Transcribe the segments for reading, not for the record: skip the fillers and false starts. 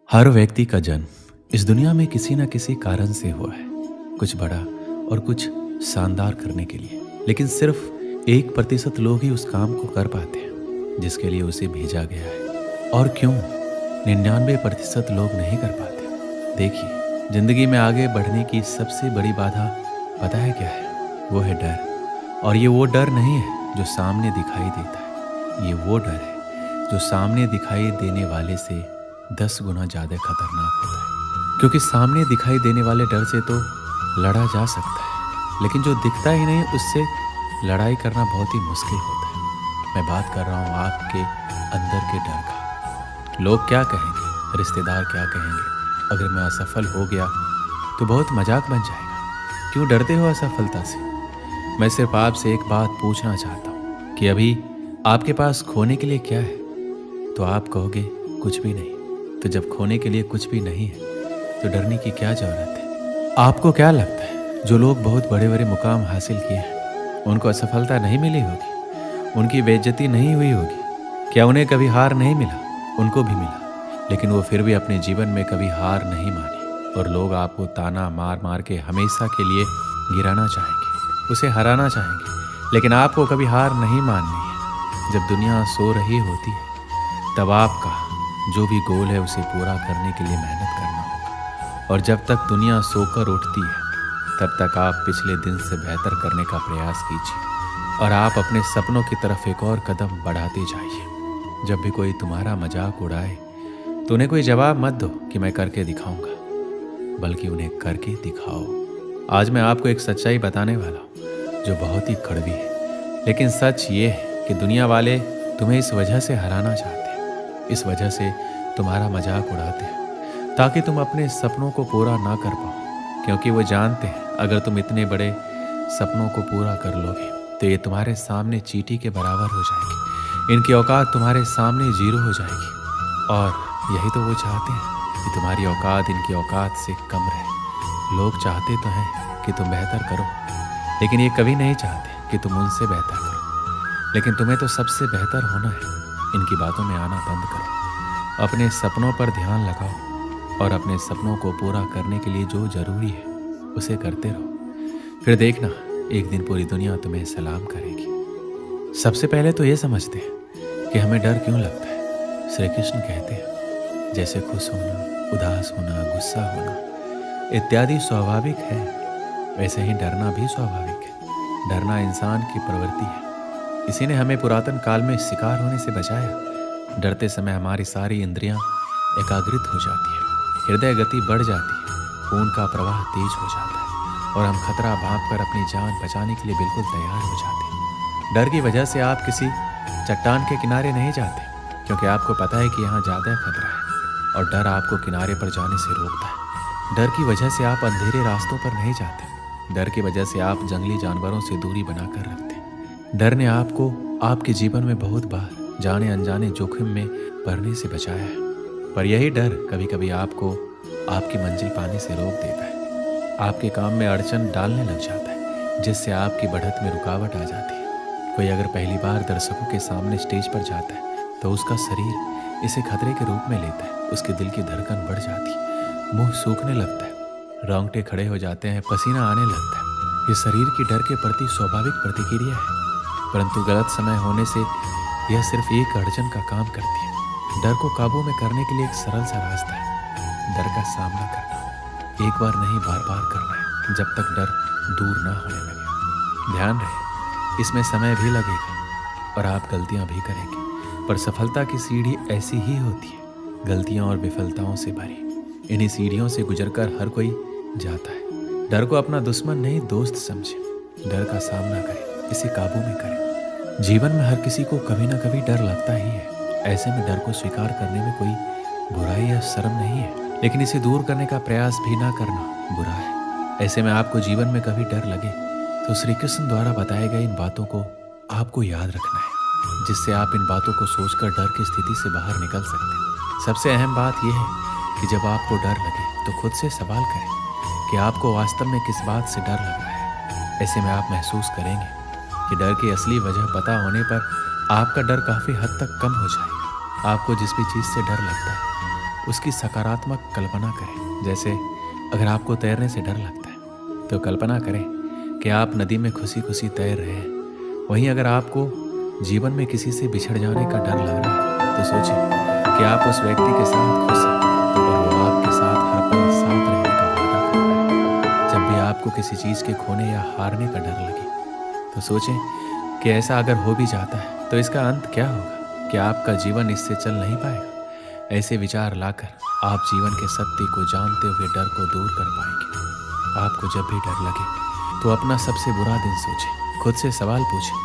हर व्यक्ति का जन्म इस दुनिया में किसी न किसी कारण से हुआ है, कुछ बड़ा और कुछ शानदार करने के लिए। लेकिन सिर्फ 1% लोग ही उस काम को कर पाते हैं जिसके लिए उसे भेजा गया है। और क्यों 99% लोग नहीं कर पाते? देखिए, जिंदगी में आगे बढ़ने की सबसे बड़ी बाधा पता है क्या है? वो है डर। और ये वो डर नहीं है जो सामने दिखाई देता है, ये वो डर है जो सामने दिखाई देने वाले से 10 गुना ज़्यादा खतरनाक होता है। क्योंकि सामने दिखाई देने वाले डर से तो लड़ा जा सकता है, लेकिन जो दिखता ही नहीं उससे लड़ाई करना बहुत ही मुश्किल होता है। मैं बात कर रहा हूँ आपके अंदर के डर का। लोग क्या कहेंगे, रिश्तेदार क्या कहेंगे, अगर मैं असफल हो गया तो बहुत मजाक बन जाएगा। क्यों डरते हो असफलता से? मैं सिर्फ आपसे एक बात पूछना चाहता हूँ कि अभी आपके पास खोने के लिए क्या है? तो आप कहोगे कुछ भी नहीं। तो जब खोने के लिए कुछ भी नहीं है तो डरने की क्या जरूरत है? आपको क्या लगता है जो लोग बहुत बड़े बड़े मुकाम हासिल किए हैं उनको असफलता नहीं मिली होगी, उनकी बेइज्जती नहीं हुई होगी? क्या उन्हें कभी हार नहीं मिला? उनको भी मिला, लेकिन वो फिर भी अपने जीवन में कभी हार नहीं मानी। और लोग आपको ताना मार मार के हमेशा के लिए गिराना चाहेंगे, उसे हराना चाहेंगे, लेकिन आपको कभी हार नहीं माननी है। जब दुनिया सो रही होती है तब आपका जो भी गोल है उसे पूरा करने के लिए मेहनत करना होगा। और जब तक दुनिया सोकर उठती है तब तक आप पिछले दिन से बेहतर करने का प्रयास कीजिए और आप अपने सपनों की तरफ एक और कदम बढ़ाते जाइए। जब भी कोई तुम्हारा मजाक उड़ाए तो उन्हें कोई जवाब मत दो कि मैं करके दिखाऊंगा, बल्कि उन्हें करके दिखाओ। आज मैं आपको एक सच्चाई बताने वाला हूँ जो बहुत ही कड़वी है, लेकिन सच ये है कि दुनिया वाले तुम्हें इस वजह से हराना चाहते हैं, इस वजह से तुम्हारा मजाक उड़ाते हैं ताकि तुम अपने सपनों को पूरा ना कर पाओ। क्योंकि वो जानते हैं अगर तुम इतने बड़े सपनों को पूरा कर लोगे तो ये तुम्हारे सामने चींटी के बराबर हो जाएगी, इनकी औकात तुम्हारे सामने जीरो हो जाएगी। और यही तो वो चाहते हैं कि तुम्हारी औकात इनकी औकात से कम रहे। लोग चाहते तो हैं कि तुम बेहतर करो, लेकिन ये कभी नहीं चाहते कि तुम उनसे बेहतर करो। लेकिन तुम्हें तो सबसे बेहतर होना है। इनकी बातों में आना बंद करो, अपने सपनों पर ध्यान लगाओ और अपने सपनों को पूरा करने के लिए जो जरूरी है उसे करते रहो। फिर देखना एक दिन पूरी दुनिया तुम्हें सलाम करेगी। सबसे पहले तो ये समझते हैं कि हमें डर क्यों लगता है। श्री कृष्ण कहते हैं जैसे खुश होना, उदास होना, गुस्सा होना इत्यादि स्वाभाविक है, वैसे ही डरना भी स्वाभाविक है। डरना इंसान की प्रवृत्ति है। इसी ने हमें पुरातन काल में शिकार होने से बचाया। डरते समय हमारी सारी इंद्रियां एकाग्रित हो जाती है, हृदय गति बढ़ जाती है, खून का प्रवाह तेज हो जाता है और हम खतरा भांप कर अपनी जान बचाने के लिए बिल्कुल तैयार हो जाते हैं। डर की वजह से आप किसी चट्टान के किनारे नहीं जाते, क्योंकि आपको पता है कि यहाँ ज़्यादा खतरा है और डर आपको किनारे पर जाने से रोकता है। डर की वजह से आप अंधेरे रास्तों पर नहीं जाते। डर की वजह से आप जंगली जानवरों से दूरी बनाकर रखते हैं। डर ने आपको आपके जीवन में बहुत बार जाने अनजाने जोखिम में पड़ने से बचाया है। पर यही डर कभी कभी आपको आपकी मंजिल पाने से रोक देता है, आपके काम में अड़चन डालने लग जाता है, जिससे आपकी बढ़त में रुकावट आ जाती है। कोई अगर पहली बार दर्शकों के सामने स्टेज पर जाता है तो उसका शरीर इसे खतरे के रूप में लेता है। उसके दिल की धड़कन बढ़ जाती है, मुंह सूखने लगता है, रोंगटे खड़े हो जाते हैं, पसीना आने लगता है। ये शरीर की डर के प्रति स्वाभाविक प्रतिक्रिया है, परंतु गलत समय होने से यह सिर्फ एक अड़चन का काम करती है। डर को काबू में करने के लिए एक सरल सा रास्ता है, डर का सामना करना। एक बार नहीं, बार बार करना है, जब तक डर दूर ना होने लगे। ध्यान रहे, इसमें समय भी लगेगा और आप गलतियां भी करेंगे, पर सफलता की सीढ़ी ऐसी ही होती है, गलतियों और विफलताओं से भरी। इन्हीं सीढ़ियों से गुजरकर हर कोई जाता है। डर को अपना दुश्मन नहीं, दोस्त समझे। डर का सामना करें, इसे काबू में करें। जीवन में हर किसी को कभी ना कभी डर लगता ही है। ऐसे में डर को स्वीकार करने में कोई बुराई या शर्म नहीं है, लेकिन इसे दूर करने का प्रयास भी ना करना बुरा है। ऐसे में आपको जीवन में कभी डर लगे तो श्री कृष्ण द्वारा बताए गए इन बातों को आपको याद रखना है, जिससे आप इन बातों को सोचकर डर की स्थिति से बाहर निकल सकते हैं। सबसे अहम बात यह है कि जब आपको डर लगे तो खुद से सवाल करें कि आपको वास्तव में किस बात से डर लग रहा है। ऐसे में आप महसूस करेंगे कि डर की असली वजह पता होने पर आपका डर काफ़ी हद तक कम हो जाएगा। आपको जिस भी चीज़ से डर लगता है उसकी सकारात्मक कल्पना करें। जैसे अगर आपको तैरने से डर लगता है तो कल्पना करें कि आप नदी में खुशी खुशी तैर रहे हैं। वहीं अगर आपको जीवन में किसी से बिछड़ जाने का डर लग रहा है तो सोचिए कि आप उस व्यक्ति के साथ खुश हैं और वो आपके साथ हर पल साथ रहने का वादा कर रहा है। जब भी आपको किसी चीज़ के खोने या हारने का डर लगे तो सोचें कि ऐसा अगर हो भी जाता है तो इसका अंत क्या होगा, क्या आपका जीवन इससे चल नहीं पाएगा। ऐसे विचार लाकर आप जीवन के सत्य को जानते हुए डर को दूर कर पाएंगे। आपको जब भी डर लगे तो अपना सबसे बुरा दिन सोचें, खुद से सवाल पूछें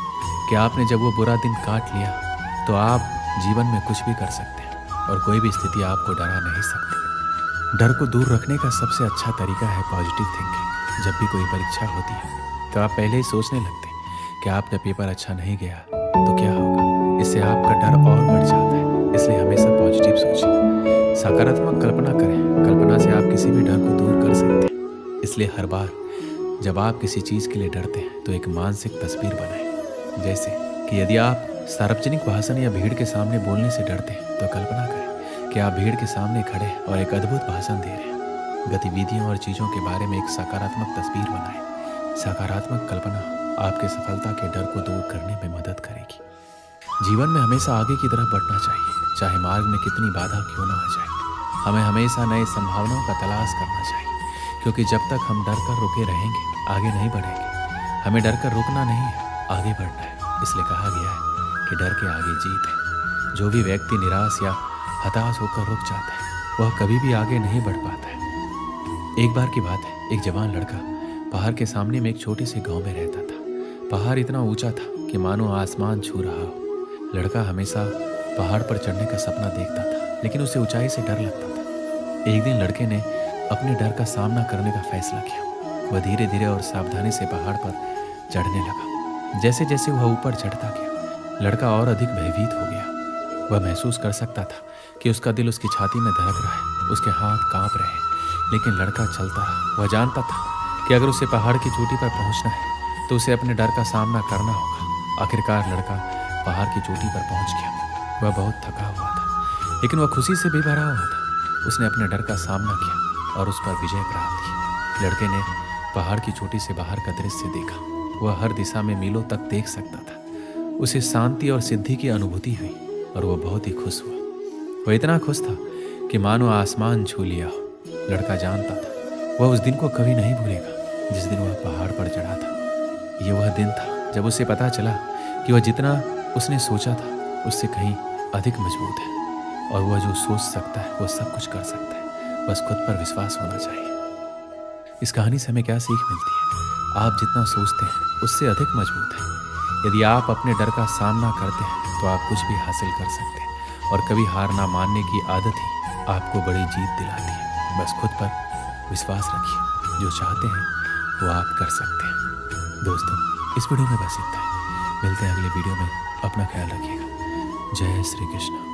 कि आपने जब वो बुरा दिन काट लिया तो आप जीवन में कुछ भी कर सकते हैं और कोई भी स्थिति आपको डरा नहीं सकती। डर को दूर रखने का सबसे अच्छा तरीका है पॉजिटिव थिंकिंग। जब भी कोई परीक्षा होती है तो आप पहले ही सोचने लगते हैं कि आपका पेपर अच्छा नहीं गया तो क्या होगा। इससे आपका डर और बढ़ जाता है। इसलिए हमेशा पॉजिटिव सोचें, सकारात्मक कल्पना करें। कल्पना से आप किसी भी डर को दूर कर सकते हैं। इसलिए हर बार जब आप किसी चीज़ के लिए डरते हैं तो एक मानसिक तस्वीर बनाएं। जैसे कि यदि आप सार्वजनिक भाषण या भीड़ के सामने बोलने से डरते हैं तो कल्पना करें कि आप भीड़ के सामने खड़े और एक अद्भुत भाषण दे रहे हैं। गतिविधियों और चीज़ों के बारे में एक सकारात्मक तस्वीर बनाएं। सकारात्मक कल्पना आपके सफलता के डर को दूर करने में मदद करेगी। जीवन में हमेशा आगे की तरफ बढ़ना चाहिए, चाहे मार्ग में कितनी बाधा क्यों ना आ जाए। हमें हमेशा नए संभावनाओं का तलाश करना चाहिए, क्योंकि जब तक हम डर कर रुके रहेंगे आगे नहीं बढ़ेंगे। हमें डर कर रुकना नहीं है, आगे बढ़ना है। इसलिए कहा गया है कि डर के आगे जीत है। जो भी व्यक्ति निराश या हताश होकर रुक जाता है वह कभी भी आगे नहीं बढ़ पाता है। एक बार की बात है, एक जवान लड़का पहाड़ के सामने में एक छोटे से गांव में रहता था। पहाड़ इतना ऊंचा था कि मानो आसमान छू रहा हो। लड़का हमेशा पहाड़ पर चढ़ने का सपना देखता था, लेकिन उसे ऊंचाई से डर लगता था। एक दिन लड़के ने अपने डर का सामना करने का फैसला किया। वह धीरे धीरे और सावधानी से पहाड़ पर चढ़ने लगा। जैसे जैसे वह ऊपर चढ़ता गया लड़का और अधिक भयभीत हो गया। वह महसूस कर सकता था कि उसका दिल उसकी छाती में धड़क रहा है, उसके हाथ कांप रहे हैं, लेकिन लड़का चलता रहा। वह जानता था कि अगर उसे पहाड़ की चोटी पर पहुंचना है तो उसे अपने डर का सामना करना होगा। आखिरकार लड़का पहाड़ की चोटी पर पहुंच गया। वह बहुत थका हुआ था, लेकिन वह खुशी से भी भरा हुआ था। उसने अपने डर का सामना किया और उस पर विजय प्राप्त की। लड़के ने पहाड़ की चोटी से बाहर का दृश्य देखा। वह हर दिशा में मीलों तक देख सकता था। उसे शांति और सिद्धि की अनुभूति हुई और वह बहुत ही खुश हुआ। वह इतना खुश था कि मानो आसमान छू लिया हो। लड़का जानता था वह उस दिन को कभी नहीं भूलेगा जिस दिन वह पहाड़ पर चढ़ा था। ये वह दिन था जब उसे पता चला कि वह जितना उसने सोचा था उससे कहीं अधिक मजबूत है और वह जो सोच सकता है वह सब कुछ कर सकता है। बस खुद पर विश्वास होना चाहिए। इस कहानी से हमें क्या सीख मिलती है? आप जितना सोचते हैं उससे अधिक मजबूत है। यदि आप अपने डर का सामना करते हैं तो आप कुछ भी हासिल कर सकते हैं और कभी हार ना मानने की आदत ही आपको बड़ी जीत दिलाती है। बस खुद पर विश्वास रखिए। जो चाहते हैं वो आप कर सकते हैं। दोस्तों, इस वीडियो में बस इतना है। मिलते हैं अगले वीडियो में। अपना ख्याल रखिएगा। जय श्री कृष्ण।